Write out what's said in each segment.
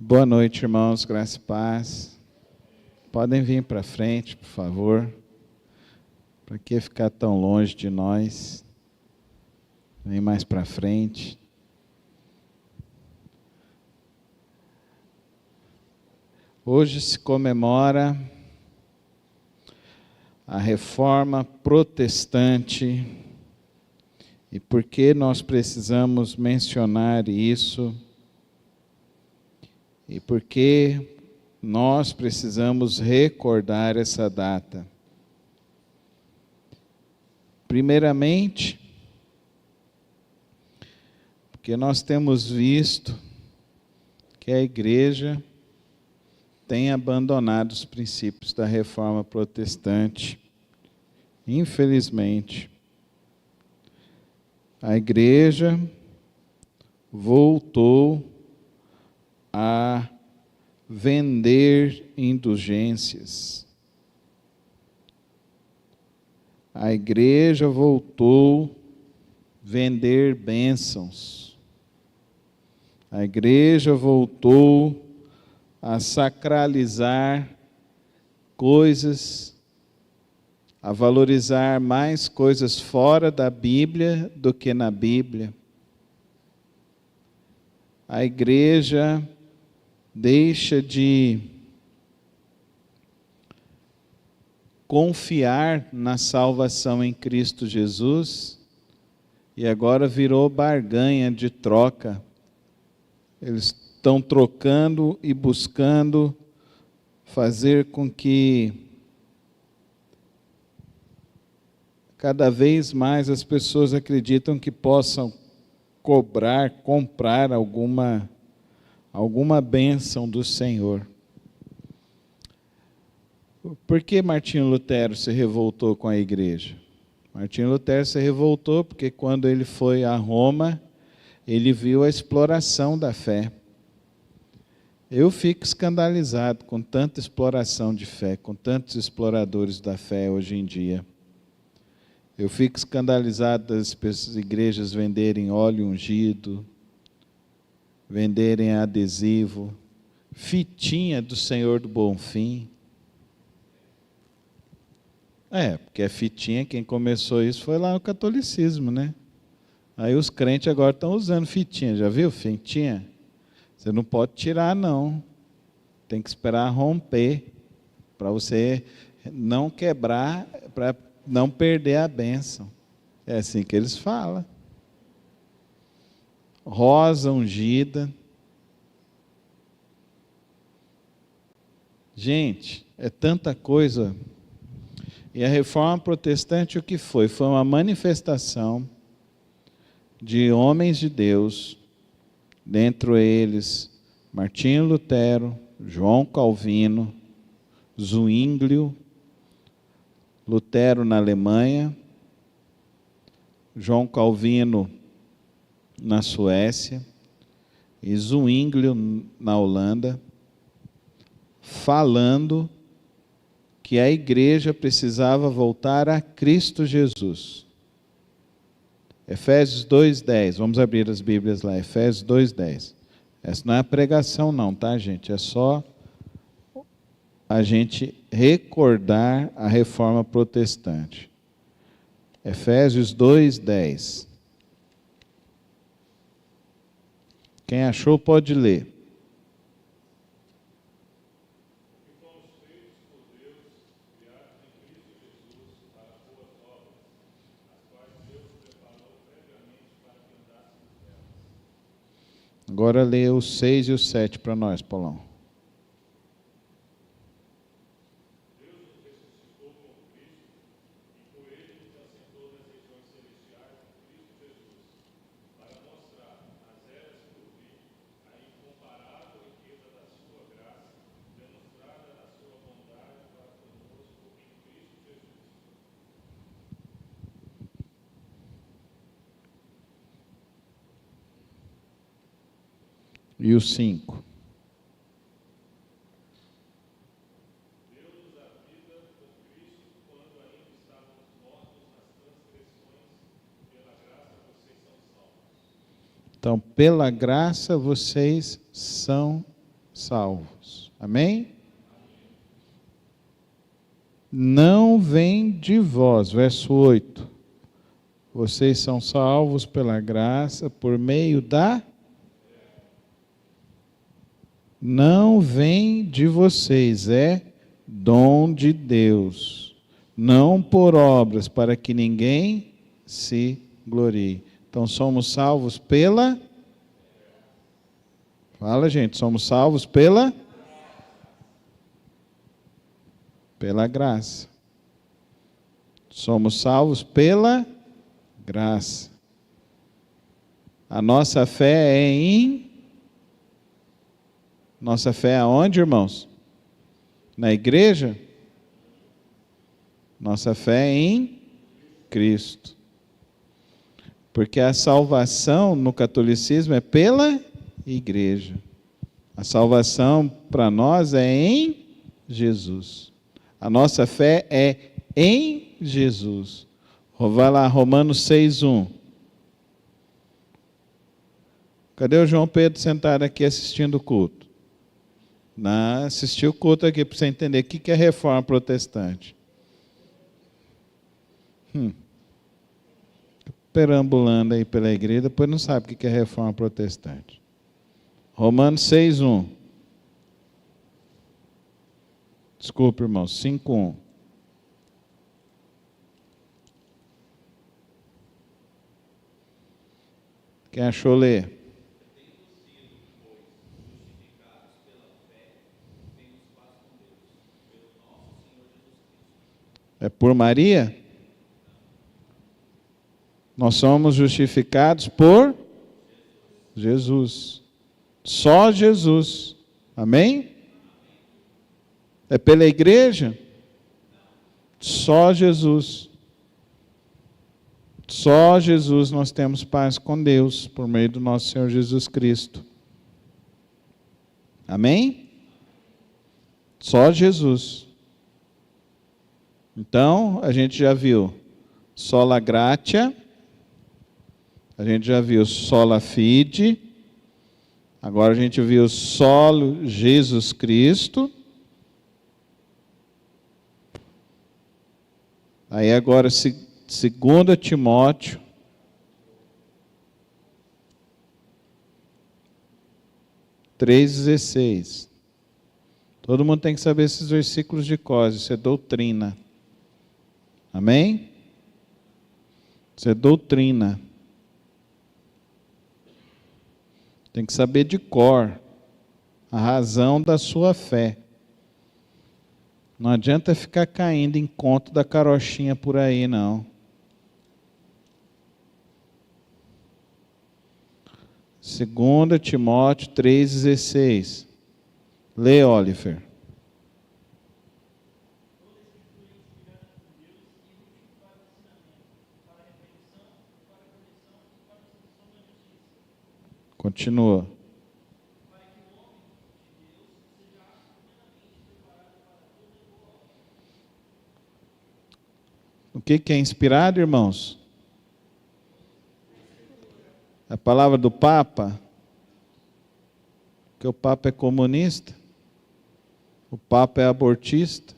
Boa noite, irmãos, graça e paz. Podem vir para frente, por favor. Para que ficar tão longe de nós? Vem mais para frente. Hoje se comemora a Reforma Protestante. E por que nós precisamos mencionar isso? E por que nós precisamos recordar essa data? Primeiramente, porque nós temos visto que a igreja tem abandonado os princípios da Reforma Protestante. Infelizmente, a igreja voltou a vender indulgências. A igreja voltou a vender bênçãos. A igreja voltou a sacralizar coisas, a valorizar mais coisas fora da Bíblia do que na Bíblia. A igreja deixa de confiar na salvação em Cristo Jesus e agora virou barganha de troca. Eles estão trocando e buscando fazer com que cada vez mais as pessoas acreditam que possam comprar alguma bênção do Senhor. Por que Martinho Lutero se revoltou com a igreja? Martinho Lutero se revoltou porque quando ele foi a Roma, ele viu a exploração da fé. Eu fico escandalizado com tanta exploração de fé, com tantos exploradores da fé hoje em dia. Eu fico escandalizado das igrejas venderem óleo ungido, venderem adesivo, fitinha do Senhor do Bonfim. Porque a fitinha, quem começou isso foi lá o catolicismo, né? Aí os crentes agora estão usando fitinha, já viu fitinha? Você não pode tirar não, tem que esperar romper, para você não quebrar, para não perder a bênção. É assim que eles falam. Rosa ungida. Gente, é tanta coisa. E a Reforma Protestante o que foi? Foi uma manifestação de homens de Deus, dentre eles Martinho Lutero, João Calvino, Zwinglio, Lutero na Alemanha, João Calvino na Suécia e Zwinglio na Holanda, falando que a igreja precisava voltar a Cristo Jesus. Efésios 2:10, vamos abrir as Bíblias lá, Efésios 2:10. Essa não é a pregação não, tá, gente? É só a gente recordar a Reforma Protestante. Efésios 2:10. Quem achou pode ler. Agora lê o 6 e o 7 para nós, Paulão. E o 5. Então, pela graça vocês são salvos. Amém? Não vem de vós, verso 8. Vocês são salvos pela graça, por meio da... Não vem de vocês, é dom de Deus. Não por obras, para que ninguém se glorie. Então somos salvos pela... Fala, gente, somos salvos pela graça. Somos salvos pela graça. A nossa fé é em... Nossa fé é aonde, irmãos? Na igreja? Nossa fé é em Cristo. Porque a salvação no catolicismo é pela igreja. A salvação para nós é em Jesus. A nossa fé é em Jesus. Vai lá, Romanos 6:1. Cadê o João Pedro sentado aqui assistindo o culto? Não, assistiu o culto aqui para você entender o que é reforma protestante. Perambulando aí pela igreja, depois não sabe o que é reforma protestante. Romanos 6:1. Desculpa, irmãos, 5:1. Quem achou, lê. É por Maria? Nós somos justificados por Jesus. Só Jesus. Amém? É pela igreja? Só Jesus. Só Jesus nós temos paz com Deus, por meio do nosso Senhor Jesus Cristo. Amém? Só Jesus. Então, a gente já viu sola gratia, a gente já viu sola fide, agora a gente viu solo Jesus Cristo. Aí agora, 2 Timóteo, (3:16). Todo mundo tem que saber esses versículos de cor, isso é doutrina. Amém? Isso é doutrina. Tem que saber de cor a razão da sua fé. Não adianta ficar caindo em conto da carochinha por aí, não. 2 Timóteo 3,16. Lê, Oliver. Continua. O que é inspirado, irmãos? A palavra do Papa, que o Papa é comunista, o Papa é abortista.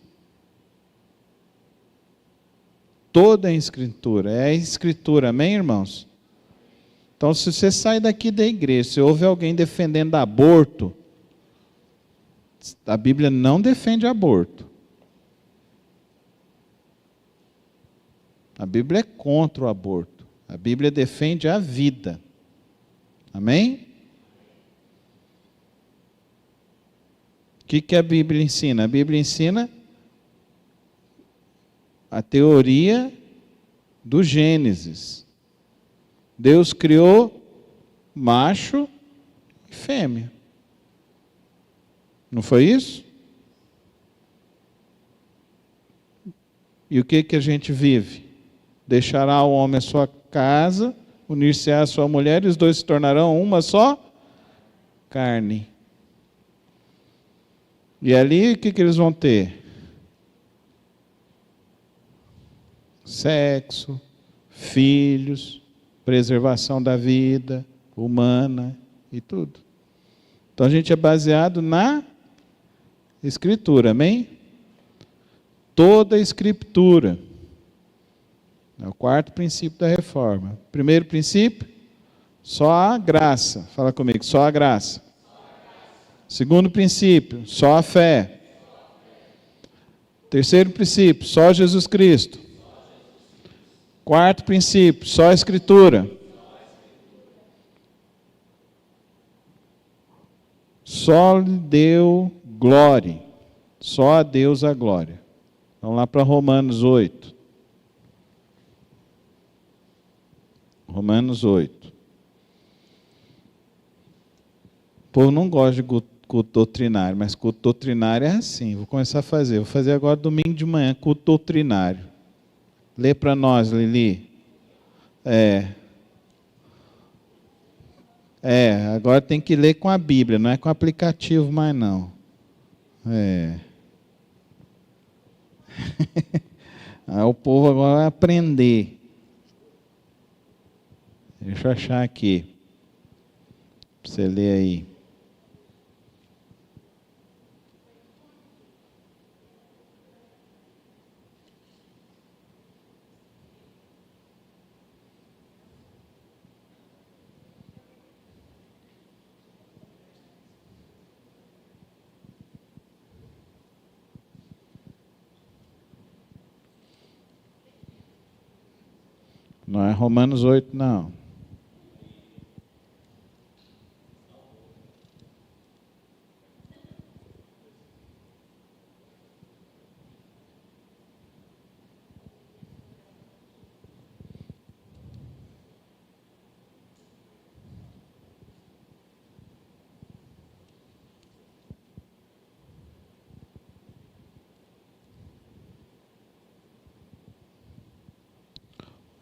Toda a Escritura, é a Escritura, amém, irmãos? Então, se você sai daqui da igreja, se ouve alguém defendendo aborto, a Bíblia não defende aborto. A Bíblia é contra o aborto. A Bíblia defende a vida. Amém? O que a Bíblia ensina? A Bíblia ensina a teoria do Gênesis. Deus criou macho e fêmea. Não foi isso? E o que a gente vive? Deixará o homem a sua casa, unir-se à sua mulher, e os dois se tornarão uma só carne. E ali o que eles vão ter? Sexo, filhos, preservação da vida humana e tudo. Então a gente é baseado na Escritura, amém? Toda a Escritura. É o quarto princípio da reforma. Primeiro princípio, só a graça. Fala comigo, só a graça. Segundo princípio, só a fé. Terceiro princípio, só Jesus Cristo. Quarto princípio, só a Escritura. Só lhe deu glória. Só a Deus a glória. Vamos lá para Romanos 8. Romanos 8. O povo não gosta de culto doutrinário, mas culto doutrinário é assim. Vou começar a fazer. Vou fazer agora domingo de manhã, culto doutrinário. Lê para nós, Lili. Agora tem que ler com a Bíblia, não é com o aplicativo mais não. Aí o povo agora vai aprender. Deixa eu achar aqui. Para você ler aí. Não é Romanos 8, não.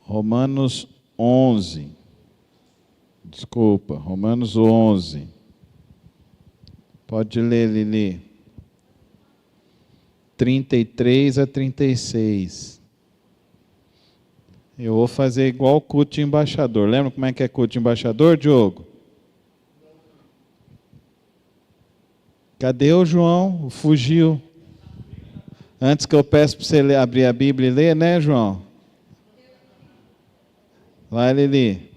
Romanos 11. Desculpa, Romanos 11. Pode ler, Lili. 33 a 36. Eu vou fazer igual o culto de embaixador. Lembra como é que é culto de embaixador, Diogo? Cadê o João? Fugiu. Antes que eu peço para você abrir a Bíblia e ler, né, João? Vai, Lili.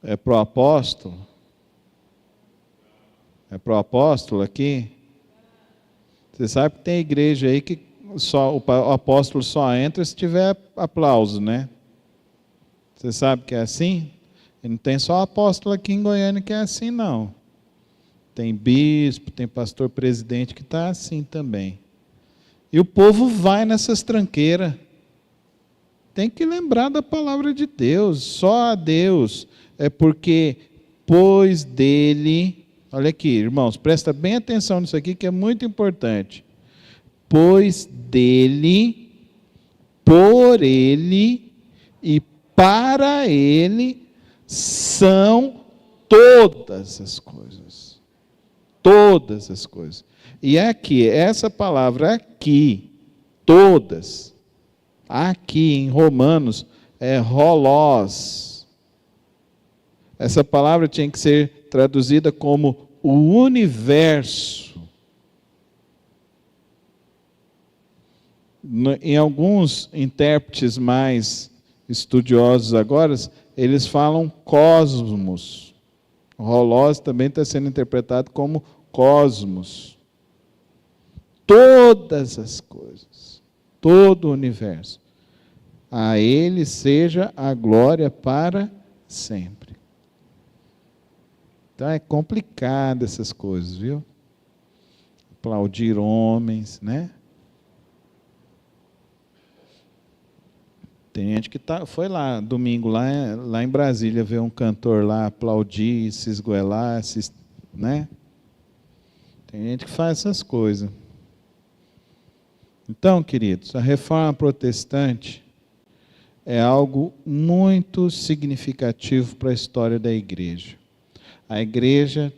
É pro apóstolo? É pro apóstolo aqui? Você sabe que tem igreja aí que só, o apóstolo só entra se tiver aplauso, né? Você sabe que é assim? E não tem só apóstolo aqui em Goiânia que é assim, não. Tem bispo, tem pastor presidente que está assim também. E o povo vai nessas tranqueiras. Tem que lembrar da palavra de Deus. Só a Deus. É porque, pois dele... Olha aqui, irmãos, presta bem atenção nisso aqui que é muito importante. Pois dele, por ele e para ele são todas as coisas. Todas as coisas. E aqui, essa palavra aqui, todas, aqui em Romanos, é holós. Essa palavra tinha que ser traduzida como o universo. Em alguns intérpretes mais estudiosos agora, eles falam cosmos. O holós também está sendo interpretado como cosmos. Todas as coisas, todo o universo. A ele seja a glória para sempre. Então é complicado essas coisas, viu? Aplaudir homens, né? Tem gente que foi lá, domingo, lá em Brasília, ver um cantor lá aplaudir, se esgoelar, né? Tem gente que faz essas coisas. Então, queridos, a reforma protestante é algo muito significativo para a história da igreja. A igreja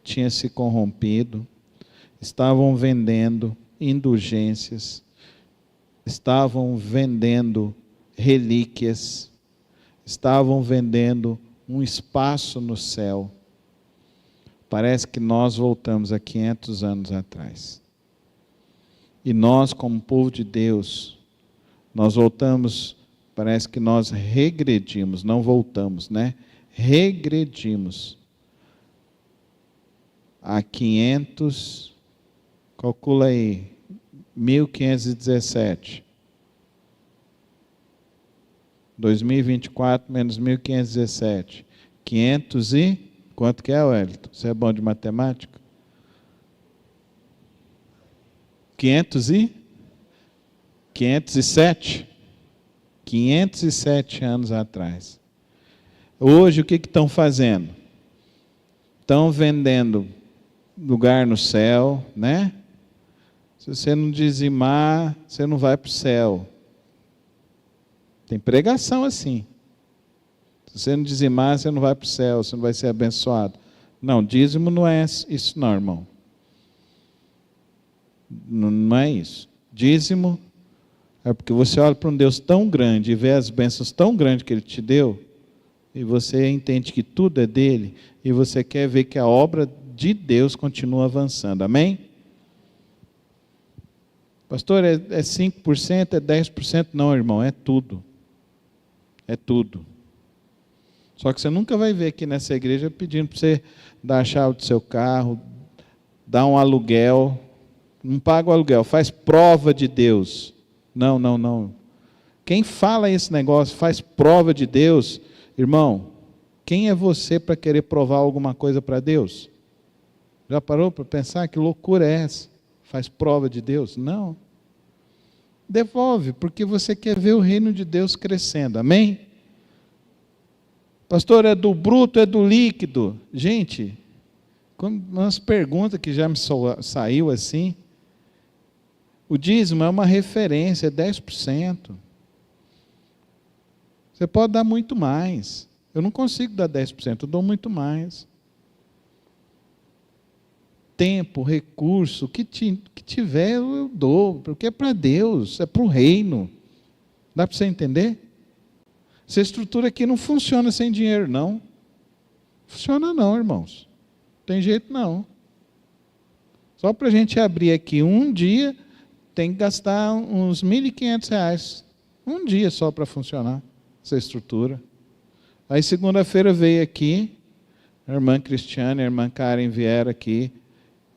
tinha se corrompido, estavam vendendo indulgências, estavam vendendo relíquias, estavam vendendo um espaço no céu. Parece que nós voltamos a 500 anos atrás. E nós, como povo de Deus, nós voltamos, parece que nós regredimos, não voltamos, né? Regredimos a 500, calcula aí, 1517. 2024 menos 1517. 500 e... Quanto que é, Wellington? Você é bom de matemática? 507? 507 anos atrás. Hoje, o que estão fazendo? Estão vendendo lugar no céu, né? Se você não dizimar, você não vai para o céu. Tem pregação assim. Se você não dizimar, você não vai para o céu, você não vai ser abençoado. Não, dízimo não é isso não, irmão. Não é isso. Dízimo é porque você olha para um Deus tão grande e vê as bênçãos tão grandes que Ele te deu, e você entende que tudo é dele, e você quer ver que a obra de Deus continua avançando. Amém? Pastor, é 5%, é 10%? Não, irmão, é tudo. É tudo. Só que você nunca vai ver aqui nessa igreja pedindo para você dar a chave do seu carro, dar um aluguel. Não paga o aluguel, faz prova de Deus. Não, não, não. Quem fala esse negócio, faz prova de Deus, irmão, quem é você para querer provar alguma coisa para Deus? Já parou para pensar que loucura é essa? Faz prova de Deus? Não. Devolve, porque você quer ver o reino de Deus crescendo. Amém? Pastor, é do bruto, é do líquido? Gente, umas perguntas que já me saiu assim. O dízimo é uma referência, é 10%. Você pode dar muito mais. Eu não consigo dar 10%, eu dou muito mais. Tempo, recurso, o que tiver eu dou, porque é para Deus, é para o reino. Dá para você entender? Essa estrutura aqui não funciona sem dinheiro, não. Funciona não, irmãos. Não tem jeito não. Só para a gente abrir aqui um dia, tem que gastar uns R$1.500. Um dia só para funcionar essa estrutura. Aí segunda-feira veio aqui, a irmã Cristiane e a irmã Karen vieram aqui,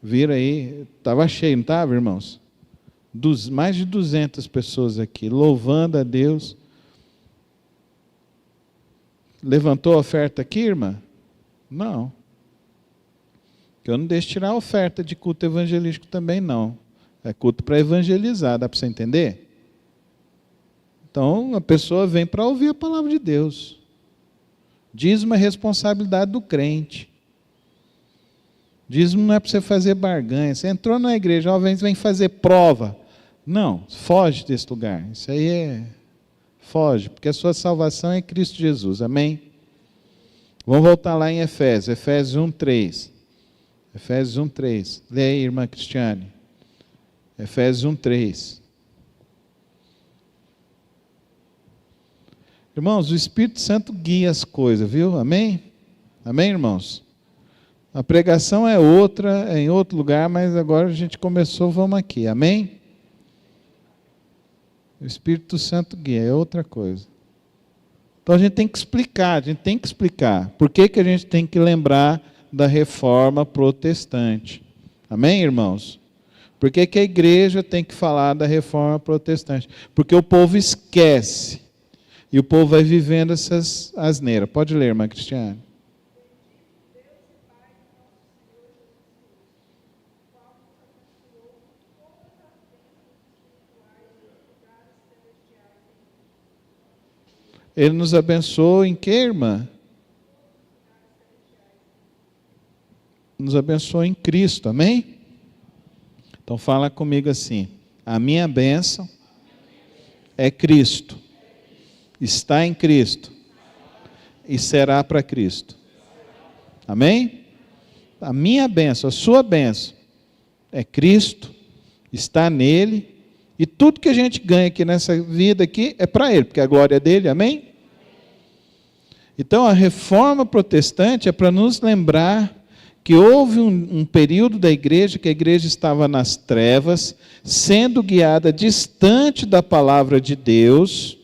viram aí, estava cheio, não estava, irmãos? Mais de 200 pessoas aqui, louvando a Deus. Levantou a oferta aqui, irmã? Não. Eu não deixo tirar a oferta de culto evangelístico também, não. É culto para evangelizar, dá para você entender? Então, a pessoa vem para ouvir a palavra de Deus. Dízimo é responsabilidade do crente. Dízimo não é para você fazer barganha. Você entrou na igreja, ó, vem fazer prova. Não, foge desse lugar. Isso aí foge, porque a sua salvação é em Cristo Jesus. Amém? Vamos voltar lá em Efésios 1:3. Efésios 1:3. Lê aí, irmã Cristiane. Efésios 1:3. Irmãos, o Espírito Santo guia as coisas, viu? Amém? Amém, irmãos? A pregação é outra, é em outro lugar, mas agora a gente começou, vamos aqui. Amém? O Espírito Santo guia, é outra coisa. Então a gente tem que explicar, Por que a gente tem que lembrar da reforma protestante? Amém, irmãos? Por que a igreja tem que falar da reforma protestante? Porque o povo esquece. E o povo vai vivendo essas asneiras. Pode ler, irmã Cristiane. Ele nos abençoou em quê, irmã? Nos abençoou em Cristo, amém? Então fala comigo assim: a minha bênção é Cristo, está em Cristo e será para Cristo. Amém? A minha bênção, a sua bênção é Cristo, está nele, e tudo que a gente ganha aqui nessa vida aqui é para Ele, porque a glória é dele, amém? Então a reforma protestante é para nos lembrar que houve um período da igreja que a igreja estava nas trevas, sendo guiada distante da palavra de Deus,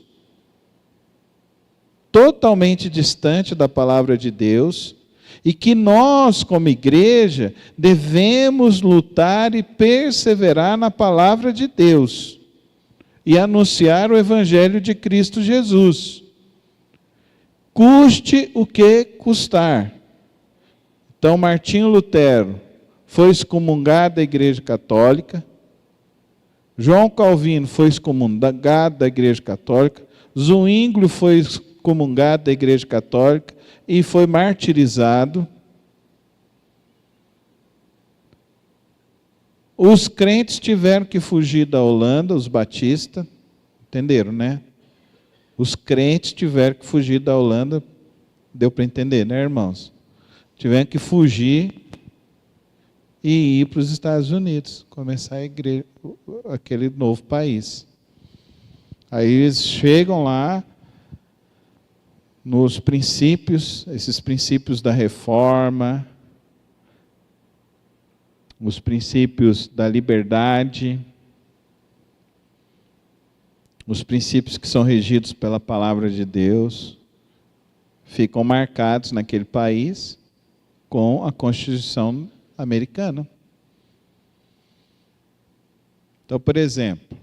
totalmente distante da palavra de Deus, e que nós, como igreja, devemos lutar e perseverar na palavra de Deus e anunciar o evangelho de Cristo Jesus, custe o que custar. Então, Martinho Lutero foi excomungado da Igreja Católica, João Calvino foi excomungado da Igreja Católica, Zwinglio foi excomungado da Igreja Católica e foi martirizado. Os crentes tiveram que fugir da Holanda, os batistas, entenderam, né? Os crentes tiveram que fugir da Holanda, deu para entender, né, irmãos? Tiveram que fugir e ir para os Estados Unidos, começar a igreja, aquele novo país. Aí eles chegam lá, nos princípios, esses princípios da reforma, os princípios da liberdade, os princípios que são regidos pela palavra de Deus, ficam marcados naquele país com a Constituição americana. Então, por exemplo,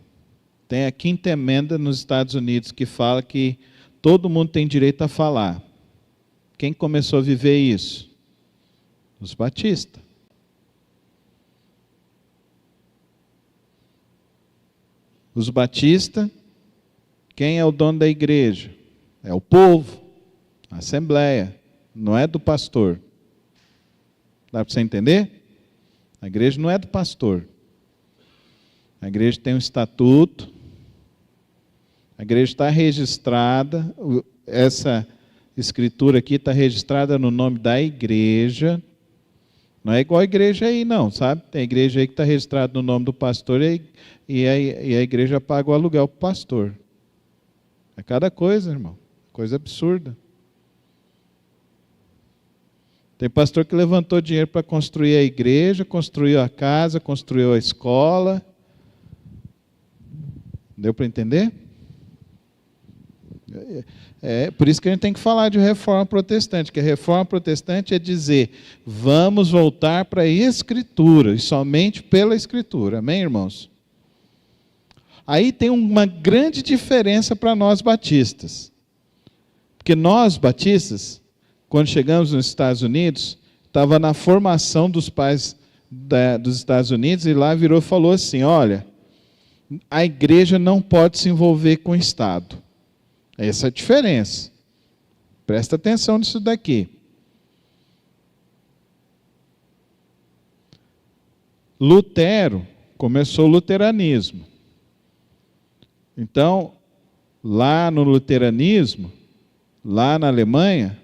tem a Quinta Emenda nos Estados Unidos que fala que todo mundo tem direito a falar. Quem começou a viver isso? Os batistas. Os batistas, quem é o dono da igreja? É o povo, a assembleia, não é do pastor. Dá para você entender? A igreja não é do pastor. A igreja tem um estatuto, a igreja está registrada, essa escritura aqui está registrada no nome da igreja, não é igual a igreja aí não, sabe? Tem igreja aí que está registrada no nome do pastor e a igreja paga o aluguel para o pastor. É cada coisa, irmão, coisa absurda. Tem pastor que levantou dinheiro para construir a igreja, construiu a casa, construiu a escola. Deu para entender? Por isso que a gente tem que falar de reforma protestante, que a reforma protestante é dizer, vamos voltar para a Escritura, e somente pela Escritura. Amém, irmãos? Aí tem uma grande diferença para nós batistas. Porque nós batistas, quando chegamos nos Estados Unidos, estava na formação dos pais dos Estados Unidos, e lá virou e falou assim, olha, a igreja não pode se envolver com o Estado. Essa é a diferença. Presta atenção nisso daqui. Lutero começou o luteranismo. Então, lá no luteranismo, lá na Alemanha,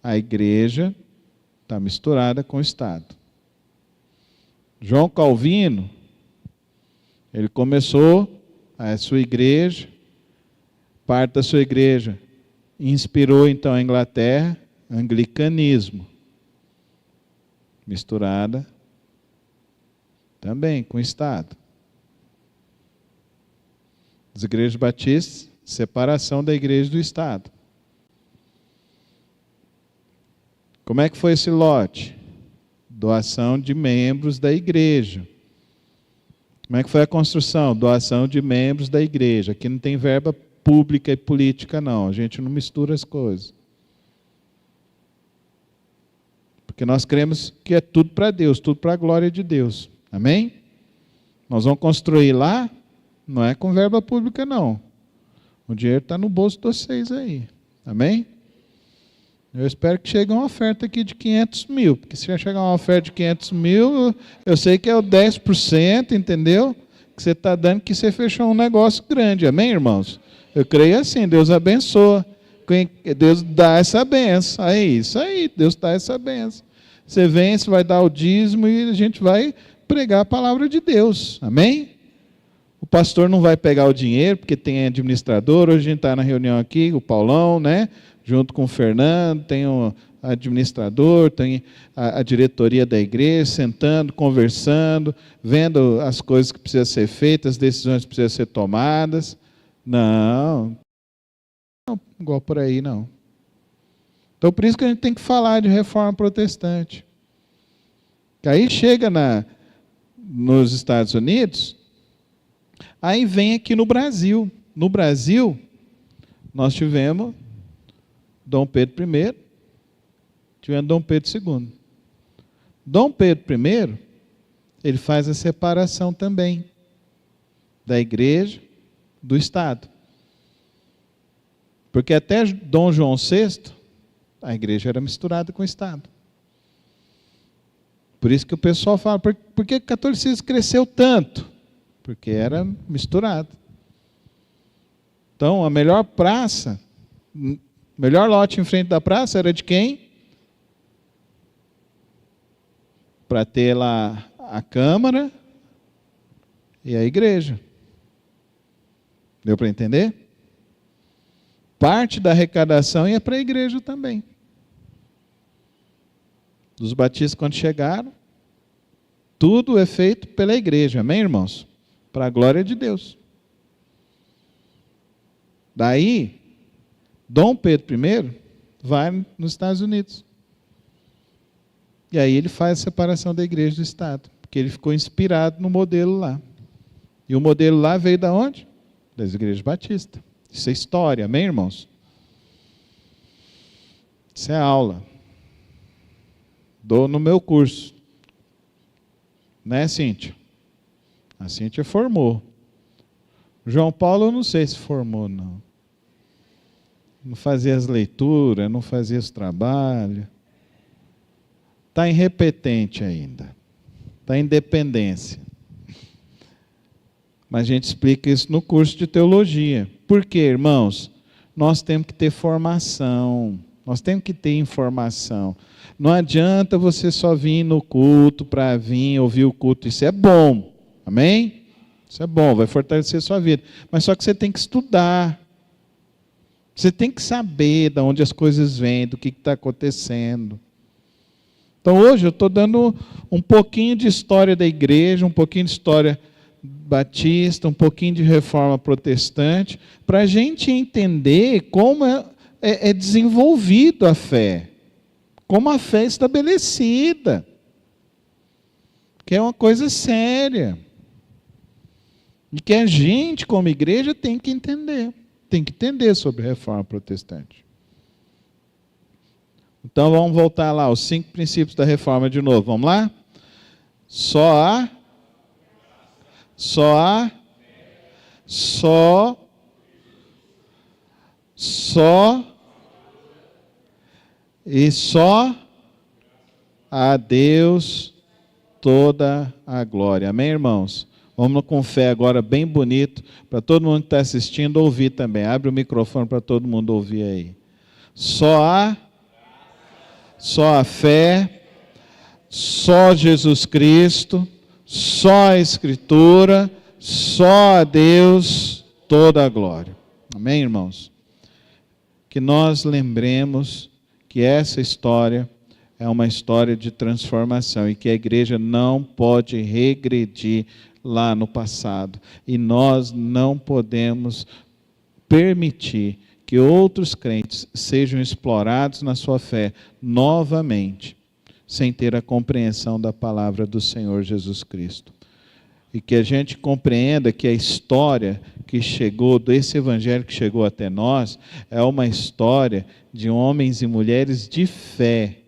a igreja está misturada com o Estado. João Calvino, ele começou a sua igreja, parte da sua igreja inspirou então a Inglaterra, anglicanismo, misturada também com o Estado. As igrejas batistas, separação da igreja do Estado. Como é que foi esse lote? Doação de membros da igreja. Como é que foi a construção? Doação de membros da igreja. Aqui não tem verba pública e política, não. A gente não mistura as coisas. Porque nós cremos que é tudo para Deus, tudo para a glória de Deus. Amém? Nós vamos construir lá, não é com verba pública, não. O dinheiro está no bolso de vocês aí. Amém? Eu espero que chegue uma oferta aqui de 500 mil, porque se chegar uma oferta de 500 mil, eu sei que é o 10%, entendeu? Que você está dando, que você fechou um negócio grande. Amém, irmãos? Eu creio assim, Deus abençoa. Deus dá essa benção. É isso aí, Deus dá essa benção. Você vem, você vai dar o dízimo e a gente vai pregar a palavra de Deus. Amém? O pastor não vai pegar o dinheiro, porque tem administrador. Hoje a gente está na reunião aqui, o Paulão, né? Junto com o Fernando, tem o administrador, tem a diretoria da igreja, sentando, conversando, vendo as coisas que precisam ser feitas, as decisões que precisam ser tomadas. Não, igual por aí, não. Então, por isso que a gente tem que falar de reforma protestante. Que aí chega nos Estados Unidos, aí vem aqui no Brasil. No Brasil, nós tivemos Dom Pedro I, tivemos Dom Pedro II. Dom Pedro I, ele faz a separação também da igreja do Estado. Porque até Dom João VI, a igreja era misturada com o Estado. Por isso que o pessoal fala, por que o catolicismo cresceu tanto? Porque era misturado. Então, a melhor praça, o melhor lote em frente da praça era de quem? Para ter lá a Câmara e a igreja. Deu para entender? Parte da arrecadação ia para a igreja também. Os batistas, quando chegaram, tudo é feito pela igreja, amém, irmãos? Para a glória de Deus. Daí, Dom Pedro I vai nos Estados Unidos. E aí ele faz a separação da igreja do Estado, porque ele ficou inspirado no modelo lá. E o modelo lá veio da onde? Das igrejas batistas. Isso é história, amém, irmãos? Isso é aula. Dou no meu curso. Né, Cíntia? A Cíntia formou. O João Paulo, eu não sei se formou, não. Não fazia as leituras, não fazia os trabalhos. Está irrepetente ainda. Está em dependência. Mas a gente explica isso no curso de teologia. Por quê, irmãos? Nós temos que ter formação. Nós temos que ter informação. Não adianta você só vir no culto para vir ouvir o culto. Isso é bom. Amém? Isso é bom, vai fortalecer a sua vida. Mas só que você tem que estudar. Você tem que saber de onde as coisas vêm, do que está acontecendo. Então hoje eu estou dando um pouquinho de história da igreja, um pouquinho de história batista, um pouquinho de reforma protestante, para a gente entender como é desenvolvido a fé, como a fé é estabelecida, que é uma coisa séria, e que a gente, como igreja, tem que entender sobre a reforma protestante. Então vamos voltar lá, os 5 princípios da reforma de novo, vamos lá? Só a Deus toda a glória. Amém, irmãos? Vamos com fé agora, bem bonito, para todo mundo que está assistindo ouvir também. Abre o microfone para todo mundo ouvir aí. Só a fé, só Jesus Cristo, só a Escritura, só a Deus toda a glória. Amém, irmãos? Que nós lembremos que essa história é uma história de transformação e que a igreja não pode regredir lá no passado. E nós não podemos permitir que outros crentes sejam explorados na sua fé novamente, sem ter a compreensão da palavra do Senhor Jesus Cristo. E que a gente compreenda que a história que chegou, desse evangelho que chegou até nós, é uma história de homens e mulheres de fé,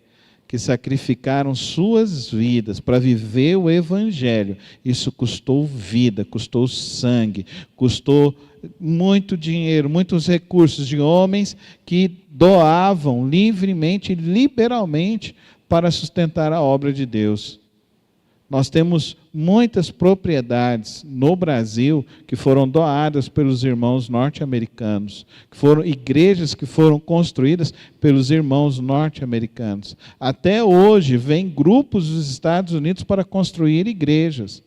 que que sacrificaram suas vidas para viver o Evangelho. Isso custou vida, custou sangue, custou muito dinheiro, muitos recursos de homens que doavam livremente e liberalmente para sustentar a obra de Deus. Nós temos muitas propriedades no Brasil que foram doadas pelos irmãos norte-americanos, que foram igrejas que foram construídas pelos irmãos norte-americanos. Até hoje, vêm grupos dos Estados Unidos para construir igrejas.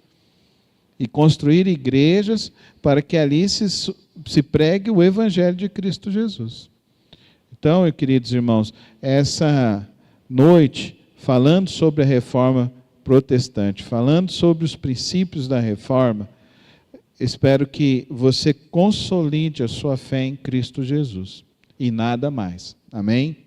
E construir igrejas para que ali se pregue o Evangelho de Cristo Jesus. Então, meus queridos irmãos, essa noite, falando sobre a reforma protestante, falando sobre os princípios da reforma, espero que você consolide a sua fé em Cristo Jesus e nada mais. Amém?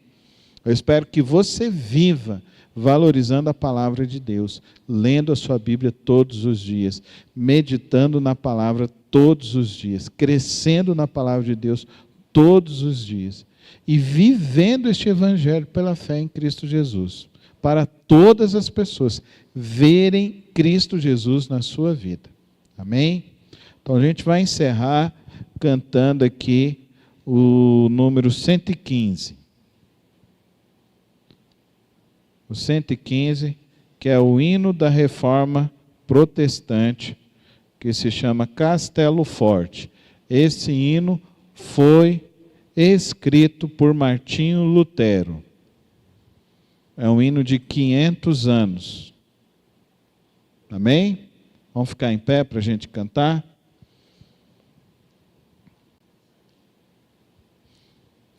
Eu espero que você viva valorizando a palavra de Deus, lendo a sua Bíblia todos os dias, meditando na palavra todos os dias, crescendo na palavra de Deus todos os dias e vivendo este evangelho pela fé em Cristo Jesus, para todas as pessoas verem Cristo Jesus na sua vida. Amém? Então a gente vai encerrar cantando aqui o número 115. O 115, que é o hino da reforma protestante, que se chama Castelo Forte. Esse hino foi escrito por Martinho Lutero. É um hino de 500 anos. Amém? Vamos ficar em pé para a gente cantar?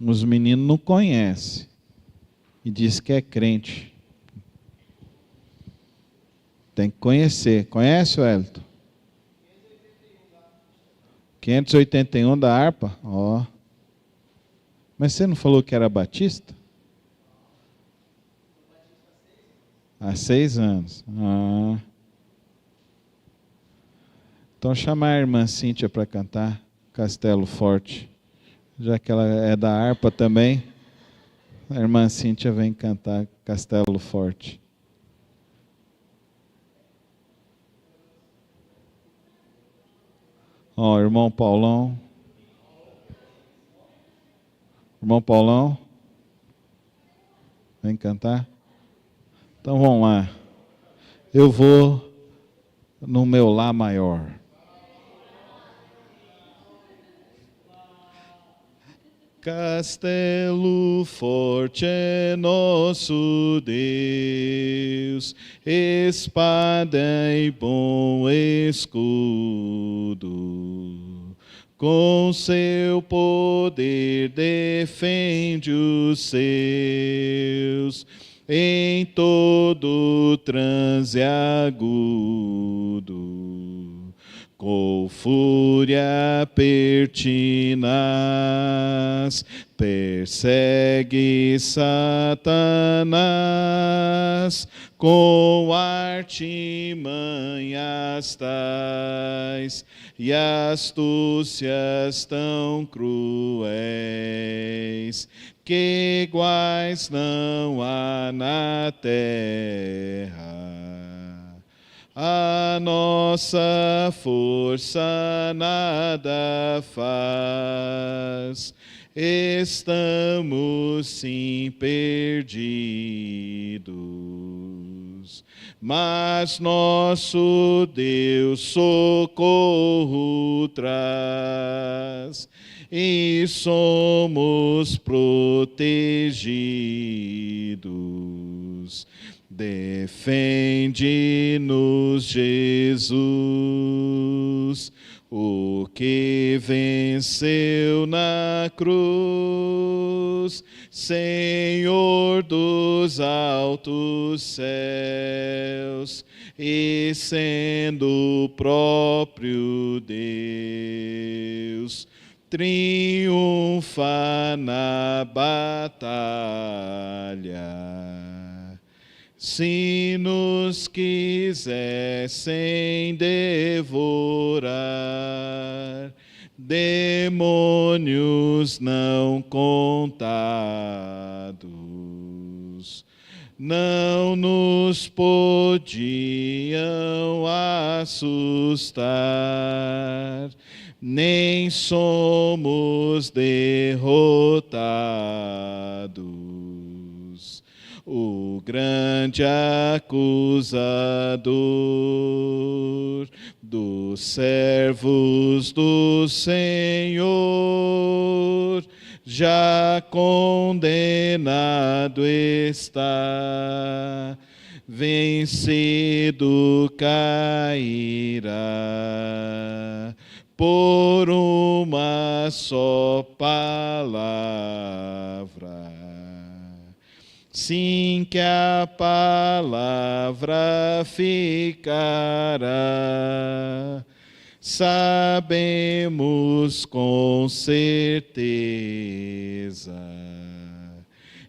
Os meninos não conhecem e diz que é crente. Tem que conhecer. Conhece, Wellington? 581 da harpa? Ó. Mas você não falou que era batista? Há 6 anos. Ah. Então chamar a irmã Cíntia para cantar Castelo Forte. Já que ela é da harpa também, a irmã Cíntia vem cantar Castelo Forte. Ó, irmão Paulão. Irmão Paulão. Vem cantar. Então vamos lá. Eu vou no meu Lá maior. Castelo forte é nosso Deus, espada e bom escudo. Com seu poder defende os seus, em todo transe agudo. Com fúria pertinaz, persegue Satanás, com artimanhas tais e astúcias tão cruéis, que iguais não há na terra. A nossa força nada faz, estamos sim perdidos. Mas nosso Deus socorro traz, e somos protegidos. Defende-nos, Jesus, o que venceu na cruz, Senhor dos altos céus, e sendo o próprio Deus, triunfa na batalha. Se nos quisessem devorar, demônios não contados, não nos podiam assustar, nem somos derrotados. O grande acusador dos servos do Senhor já condenado está, vencido cairá por uma só palavra. Sim, que a palavra ficará, sabemos com certeza,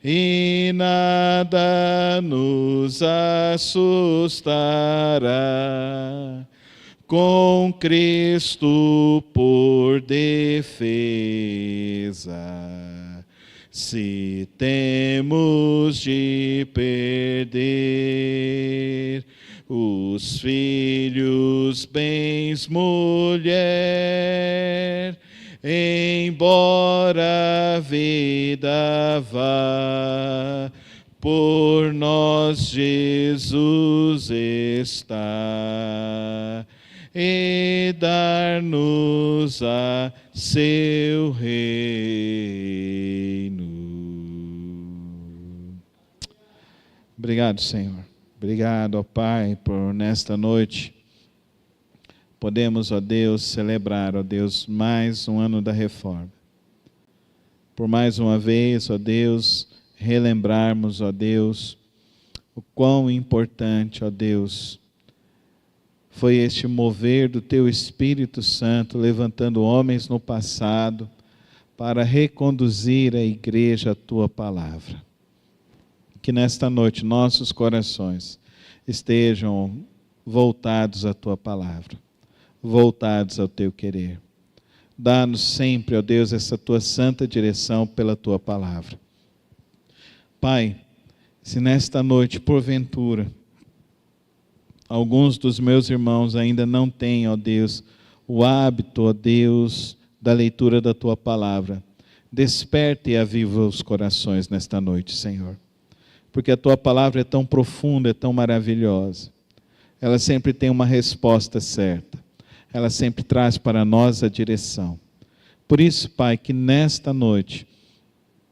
e nada nos assustará, com Cristo por defesa. Se temos de perder os filhos, bens, mulher, embora a vida vá, por nós Jesus está, e dar-nos a seu reino. Obrigado, Senhor. Obrigado, ó Pai, por nesta noite podemos, ó Deus, celebrar, ó Deus, mais um ano da reforma. Por mais uma vez, ó Deus, relembrarmos, ó Deus, o quão importante, ó Deus, foi este mover do Teu Espírito Santo, levantando homens no passado, para reconduzir a igreja à Tua palavra. Que nesta noite nossos corações estejam voltados à Tua palavra, voltados ao Teu querer. Dá-nos sempre, ó Deus, essa Tua santa direção pela Tua palavra. Pai, se nesta noite, porventura, alguns dos meus irmãos ainda não têm, ó Deus, o hábito, ó Deus, da leitura da Tua palavra, desperte e aviva os corações nesta noite, Senhor. Porque a Tua palavra é tão profunda, é tão maravilhosa. Ela sempre tem uma resposta certa. Ela sempre traz para nós a direção. Por isso, Pai, que nesta noite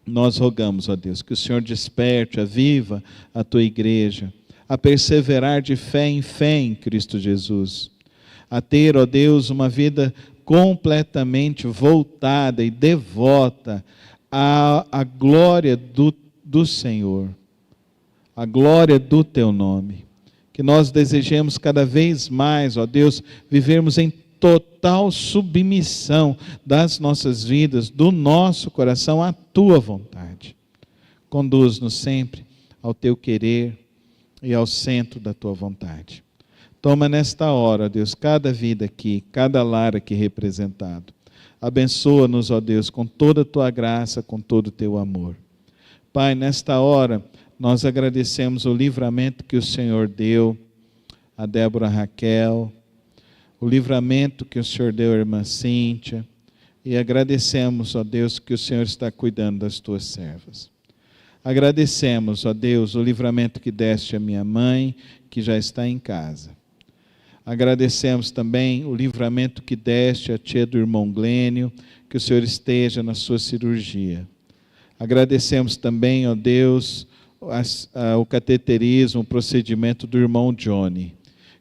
nós rogamos, ó Deus, que o Senhor desperte, aviva a Tua igreja, a perseverar de fé em Cristo Jesus, a ter, ó Deus, uma vida completamente voltada e devota à glória do Senhor, à glória do Teu nome. Que nós desejemos cada vez mais, ó Deus, vivermos em total submissão das nossas vidas, do nosso coração à Tua vontade. Conduz-nos sempre ao Teu querer e ao centro da Tua vontade. Toma nesta hora, Deus, cada vida aqui, cada lar aqui representado. Abençoa-nos, ó Deus, com toda a Tua graça, com todo o Teu amor. Pai, nesta hora, nós agradecemos o livramento que o Senhor deu a Débora Raquel, o livramento que o Senhor deu à irmã Cíntia, e agradecemos, ó Deus, que o Senhor está cuidando das Tuas servas. Agradecemos, ó Deus, o livramento que deste à minha mãe, que já está em casa. Agradecemos também o livramento que deste à tia do irmão Glênio, que o Senhor esteja na sua cirurgia. Agradecemos também, ó Deus, o cateterismo, o procedimento do irmão Johnny.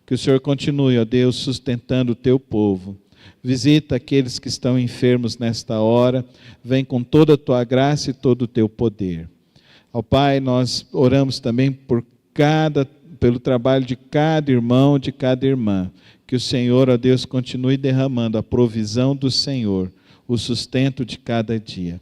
Que o Senhor continue, ó Deus, sustentando o Teu povo. Visita aqueles que estão enfermos nesta hora. Vem com toda a Tua graça e todo o Teu poder. Ó Pai, nós oramos também pelo trabalho de cada irmão, de cada irmã. Que o Senhor, ó Deus, continue derramando a provisão do Senhor, o sustento de cada dia.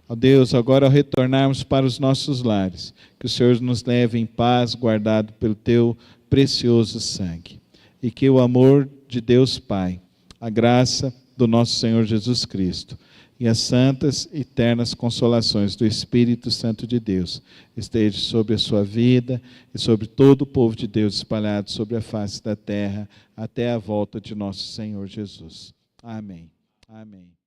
Ó Deus, agora ao retornarmos para os nossos lares, que o Senhor nos leve em paz, guardado pelo Teu precioso sangue. E que o amor de Deus Pai, a graça do nosso Senhor Jesus Cristo e as santas e eternas consolações do Espírito Santo de Deus esteja sobre a sua vida e sobre todo o povo de Deus espalhado sobre a face da terra, até a volta de nosso Senhor Jesus. Amém. Amém.